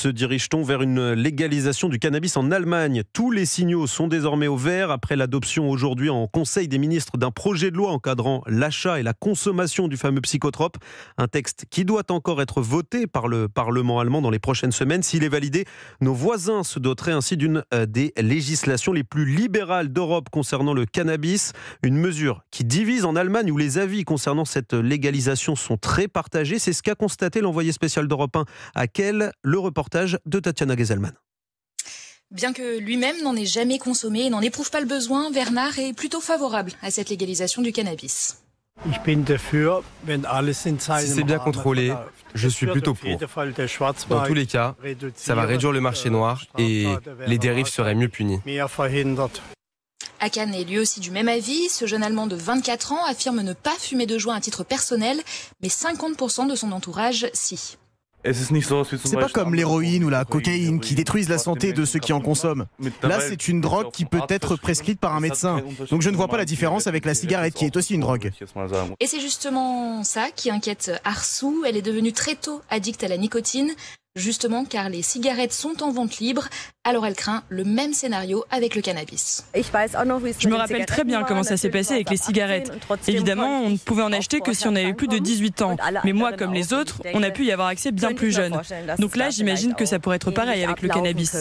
Se dirige-t-on vers une légalisation du cannabis en Allemagne? Tous les signaux sont désormais au vert après l'adoption aujourd'hui en Conseil des ministres d'un projet de loi encadrant l'achat et la consommation du fameux psychotrope. Un texte qui doit encore être voté par le Parlement allemand dans les prochaines semaines. S'il est validé, nos voisins se doteraient ainsi d'une des législations les plus libérales d'Europe concernant le cannabis. Une mesure qui divise en Allemagne où les avis concernant cette légalisation sont très partagés. C'est ce qu'a constaté l'envoyé spécial d'Europe 1 à Kehl. Le reportage de Tatiana Geselman. Bien que lui-même n'en ait jamais consommé et n'en éprouve pas le besoin, Bernard est plutôt favorable à cette légalisation du cannabis. Si c'est bien contrôlé, je suis plutôt pour. Dans tous les cas, ça va réduire le marché noir et les dérives seraient mieux punies. Hakan est lui aussi du même avis. Ce jeune Allemand de 24 ans affirme ne pas fumer de joint à titre personnel, mais 50% de son entourage, si. C'est pas comme l'héroïne ou la cocaïne qui détruisent la santé de ceux qui en consomment. Là, c'est une drogue qui peut être prescrite par un médecin. Donc je ne vois pas la différence avec la cigarette qui est aussi une drogue. Et c'est justement ça qui inquiète Arsou. Elle est devenue très tôt addicte à la nicotine, justement car les cigarettes sont en vente libre. Alors elle craint le même scénario avec le cannabis. Je me rappelle très bien comment ça s'est passé avec les cigarettes. Évidemment, on ne pouvait en acheter que si on avait plus de 18 ans. Mais moi, comme les autres, on a pu y avoir accès bien plus jeune. Donc là, j'imagine que ça pourrait être pareil avec le cannabis.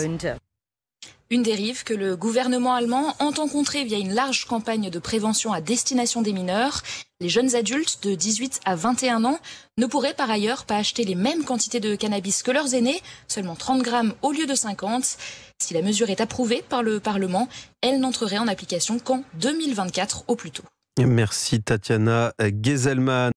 Une dérive que le gouvernement allemand entend contrer via une large campagne de prévention à destination des mineurs. Les jeunes adultes de 18 à 21 ans ne pourraient par ailleurs pas acheter les mêmes quantités de cannabis que leurs aînés, seulement 30 grammes au lieu de 50. Si la mesure est approuvée par le Parlement, elle n'entrerait en application qu'en 2024 au plus tôt. Merci Tatiana Geselman.